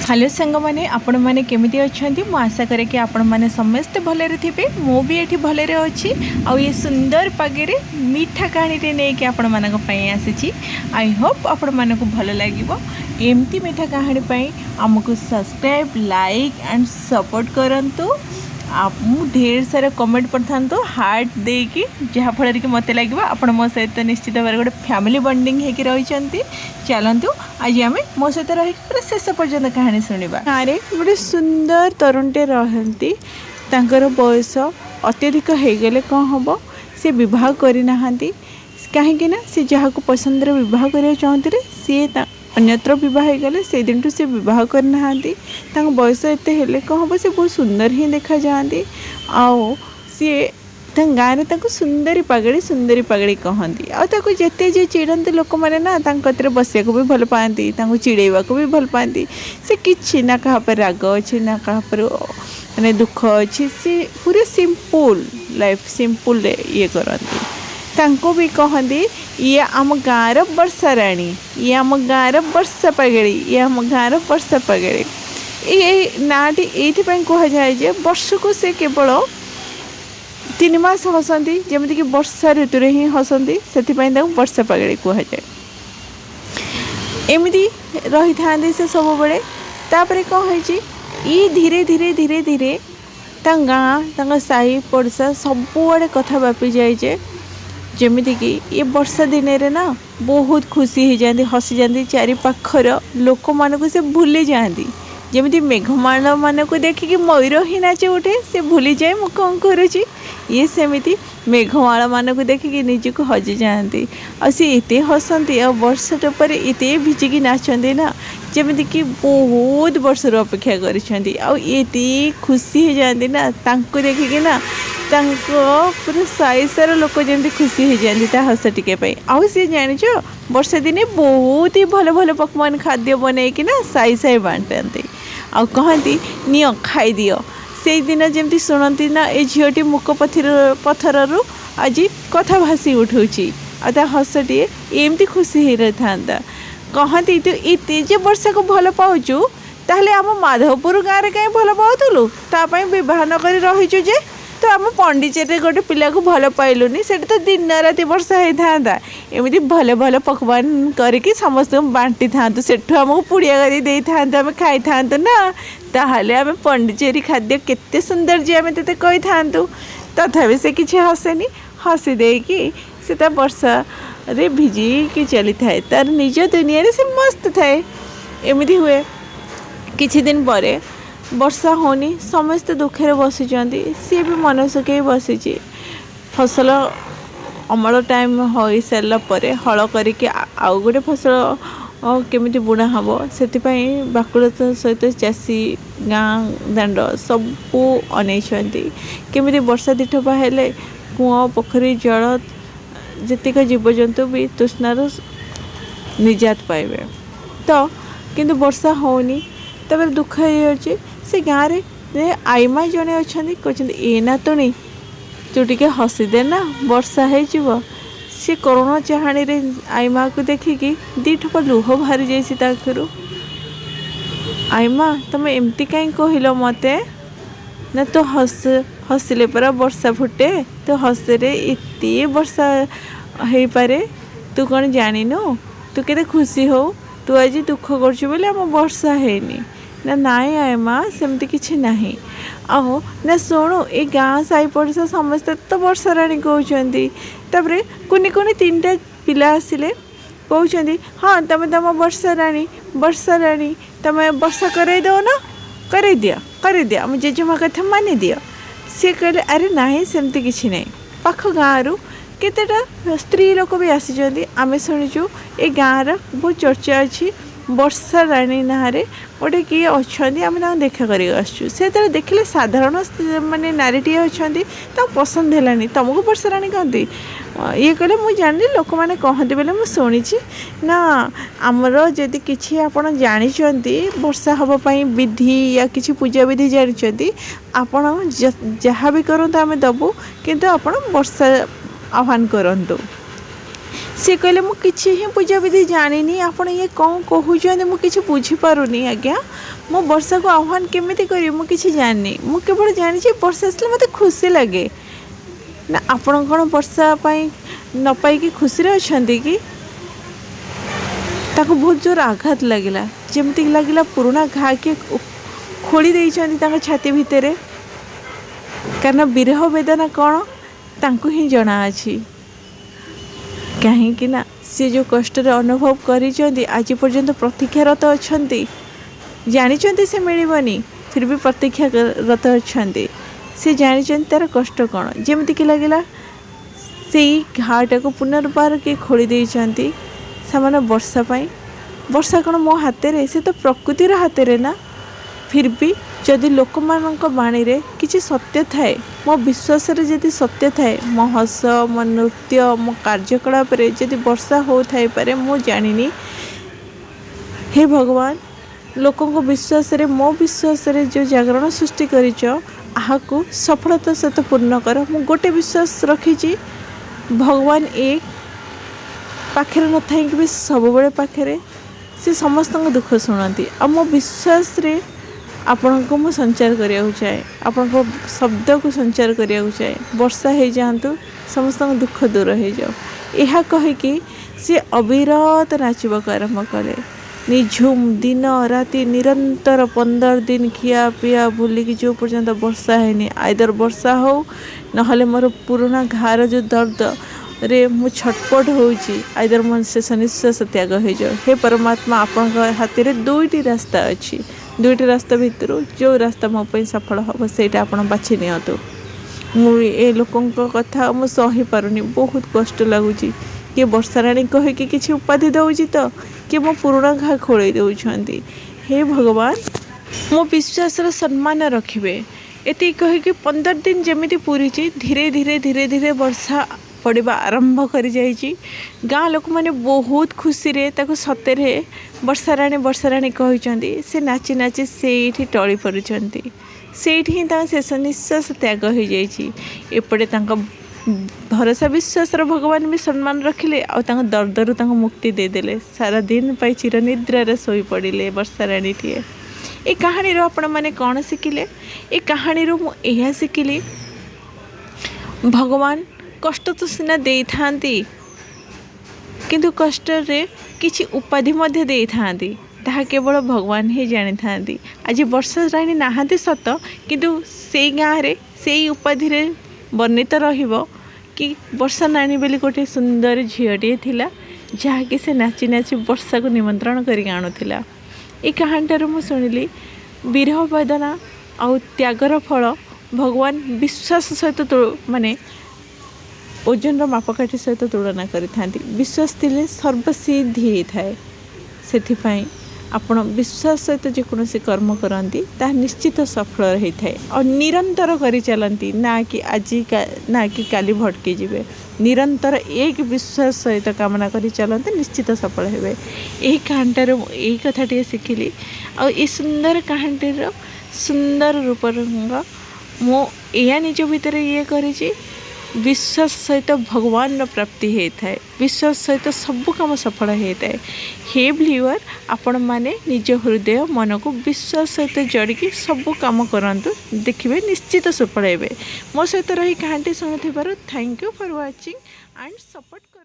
Hello सांग मैंने आपण मैंने केमी अच्छा मुझे आशा करे कि आपण मैंने समस्ते भलरे थे मु भी ये भलरे अच्छी आउ ये सुंदर पागे मीठा कहानी नहीं कि आपण मानक आसी आई होप आपण मानक भल लगे एमती मीठा कहानी आमको सब्सक्राइब लाइक एंड सपोर्ट करंतु आप ढेर सारा कमेंट पढ़ता हार्ट देकी जहाँफल कि मत लगे आप मो सहित निश्चित भाव गोटे फैमिली बॉन्डिंग होकर रही चलतु आज आम मो सहित रही पूरा शेष पर्यंत कहानी शुणा गाँव गोटे सुंदर तरुणटे रहती बयस अत्यधिक होगले कौन हम सी बह करना कहीं सी जहाँ को पसंद बह करने चाहते सी अन्यत्र बह गले से दिन से बह करना बयस एत कौन हम से बहुत सुंदर ही देखा जाती आओ सी गाँव में सुंदरी पगड़ी कहती आते जे चिड़ती लोक मैंने ना बसा भी भल पाती चिड़ेवा भी भल पाती से कि ना क्या राग अच्छे ना क्या माने दुख अच्छी सी पूरे सिंपल लाइफ सिंपल ये करती तांको भी कहती ये आम गाँव वर्षा राणी ये आम गाँव वर्षा पगड़ी ये आम गाँव वर्षा पगड़ी ये नाटी ये कह जाए वर्ष को से केवल 3 मास हसती जमी कि वर्षा ऋतु ही हसती से वर्षा पगड़ी कह जाए एमती रही था से सब बड़े तापर कौन है ये धीरे धीरे धीरे धीरे गाँ साही पड़सा सबुआड़े कथा व्यापी जाए जमीती कि ये वर्षा दिन रे ना बहुत खुशी हो जाती हसी जाती चारि पाखर लोक मानक से भूली जाती जमीती मेघमाल मान को देखिकी मयूर ही नाचे उठे से भूली जाए मु कौन करुँची ये सेमिति मेघमाल मान को देखिकी निजक हजि जाती और सी एते हसती आ वर्षा टपर एते भिजिकी नाचती ना जमीती कि बहुत वर्ष अपेक्षा करते खुशी हो जाती ना तांको देखिकी ना पूरा साई सारा लोक जमी खुशी हो जाती हस टिके आउ सी जान वर्षा दिने बहुत ही भल भल पकवान खाद्य बनई कि ना साई साई बांटती आ कहती नियो खाई दियो से दिन जमी शुणती ना ये झीटी मुक पथर आज कथा भासी उठूची आ हसटे एमती खुशी हो रही था कहती तू ये वर्षा को भल पाचु ताहले आम माधवपुर गाँव में कहीं भल पाऊलु तापाई बह नक रहीचु जे तो आम पंडिचेरी गोटे पिला को भल पाइलुनी से तो दिन राति वर्षा होता एमती भल भल पकवान करके समस्त बांटी था सेठू आमको पुड़िया कर आम खाई था ना ताहले आम पंडिचेरी खाद्य केते सुंदर जे आम ते कही था तथापि से किसी हसेनी हसी देकी से वर्षा रे भिजिकी चली थाए तार निज दुनिया रे से मस्त थाए एमती हुए किछि दिन परे वर्षा होनी समस्त दुखे बसी सी भी मन सुखे बसी फसल अमल टाइम हो सारा पर हल करके आउ गोटे फसल केमिति बुणा हम से बाकुड़ता सहित चाषी गाँ दांड सबू अनेइछन्ति केमिति वर्षा दिठोपा हेले कूआ पोखरी जल जेतिक जीवजंतु भी तृष्णार निजात पाइबे तो किंतु वर्षा होनी तब दुख हो से गाँव में आईमा जड़े अच्छा कहते ए ना तो नहीं तू टे हसीदे ना वर्षा हो सी करोना चाहाणी रे आईमा को देखिकी दीठप लुह बाहरी जाखिर आईमा तुम एमती कहीं कहल मते ना तो हसिले परा वर्षा फुटे तो हसरे एते वर्षा हो पारे तू कौन जानिनु तू केते खुशी हो तू आज दुख करछु बोले आम वर्षा हैनी ना नाई आए माँ सेमती किसी ना आहो ना शुणु ये गाँ साई पड़ोसा समस्ते तो वर्षा राणी कहते तापर कुनी कुनी 3टा पिला आसिले कहते हाँ तुम तुम वर्षा राणी तुम वर्षा कर दो ना कर दिया मुझे जेजेमा कथा मानि दियो सी कहले अरे नहीं सेमती किसी ना पाख गाँव केतेटा स्त्री लोक भी आसी आम शुणुचु ये गाँव बहुत चर्चा अच्छी वर्षा राणी ना गोटे किए अच्छा आम देखा कर देखिले साधारण माने नारीटी अच्छा तो पसंद है तुमको वर्षा राणी कहती ये कहले मुझे जानी लोक मैंने कहते बोले मुझे शुणी ना आमर जदि किसी आपड़ जानते वर्षा हाँपाई विधि या किसी पूजा विधि जानते आपण जहाँ भी करूँ आम दबू किंतु आप वर्षा आह्वान करूँ सी कहले मु किछि ही पूजा विधि जानी आपण ये कौन कहते मु किछि बुझी पारुनी आज्ञा मो वर्षा को आह्वान केमिति करी मु किछि जानी मु केवल जानी वर्षा आसले मते खुशी लगे ना आपण कौन वर्षा पाई न पाई खुशी अच्छे कि ताको बहुत जोर आघात लगिला जमती लगिला पुराना घा के खोली देइछंती छाती भितर कारण विरह वेदना कौन तांको ही जना अछि कहीं ना सी जो कष्ट अनुभव करिसेंती आज पर्यंत प्रतीक्षारत अच्छी जानी से मिलबनी फिर भी प्रतीक्षारत अच्छा सी जानी तार कष्ट कौन जमती लगिला से घाटा को पुनर्बार के खोली देइछंती सामान्य वर्षा पाई वर्षा कौन मो हाथ रे से तो प्रकृतिर हाथ रे ना फिर भी जदि लोक बाणी रे किसी सत्य थाए मो विश्वास रे जदि सत्य थाए मो हस मो नृत्य मो कार्यकलाप रे जदि वर्षा हो थाई पारे मो जानिनी हे भगवान लोकों को विश्वास रे मो विश्वास रे जो जागरण सृष्टि करिच आहाकू सफलता सहित पूर्ण कर मु गोटे विश्वास रखी भगवान एक पाखे न था भी सब बड़े पाखे से समस्त दुख शुणती आ मो विश्वास रे आपण को मु संचार करिया चाहे आपण को शब्द को संचार करिया चाहे वर्षा हो जातु समस्त दुख दूर हो जाओ यह कहीकि सी अविरत नाचवाक आरंभ कले निझुम दिन राति निरंतर 15 दिन खिया पिया भूलिकी जो पर्यंत वर्षा है आइदर वर्षा हो नहले मोर पुराना घार जो दर्द रे मु छटपट होची आइदर मन शेष निश्वास त्याग हो जाओ हे परमात्मा आपण हाथ में दुईटी रास्ता अच्छी दुईटी रास्ता भितर जो रास्ता मो पे सफल हम से आपण बाछि नियतु ए लोकों कथा मु सही पारुनी बहुत कष्ट लगुच किए वर्षा राणी कहीकि किसी उपाधि दौची तो कि मो पुराना घा खोल दौरान हे भगवान मो विश्वास सम्मान रखिए ये कहीकि 15 दिन जमी पूरी धीरे धीरे धीरे धीरे वर्षा पड़ा आरंभ कर गाँ लोक मैंने बहुत खुशी रे ताको सतेरे वर्षा राणी कहते से नाची नाची से टली पड़ुंट से ही शेष निश्वास त्याग हो जापटे भरोसा विश्वास भगवान भी सम्मान रखिले आ दर्दरु मुक्ति देदेले सारा दिन पाई चिर निद्रार शोई पड़े वर्षा राणी टीए ये कहानी आपण मैंने कौन शिखिले ये कहानी मुझे शिखिली भगवान कष्ट तो सीना दे था किंतु कष्ट रे किछि उपाधि मध्य दे था ताहा केवल भगवान ही जानी था आज वर्षा राणी नहांती सत किंतु से गाँव रे से उपाधि रे वर्णित रहिबो कि वर्षा राणी बोली गोटे सुंदर झीटे थिला जहाँकि से नाची नाची वर्षा को निमंत्रण करी आणुथिला ये कहानीटार मु शुणिली विरह वेदना आउ त्यागर फल भगवान विश्वास सहित माने ओजन मापकाठी सहित तुलना करिथांती विश्वास थिले सर्वसिद्धि होता है से आपण विश्वास सहित जेकोसी कर्म करती ता निश्चित सफल होता है और निरंतर करी चलती ना कि आज ना कि काली भटकी जिवे निरंतर एक विश्वास सहित कामना करी चलते निश्चित सफल हेबे यही कहानीटार यही कथाटे शिखिली आ सुंदर कहानीटार सुंदर रूप मो या निज भितर ये करी विश्वास सहित भगवान प्राप्ति होता है विश्वास सहित सब काम सफल होता है हे व्यूअर आपण माने निज हृदय मन को विश्वास सहित जड़िकी सब काम करंतु देखिए निश्चित सफल हेबे मो सहित रही कहानी शुणुथिबारु thank you for watching and support.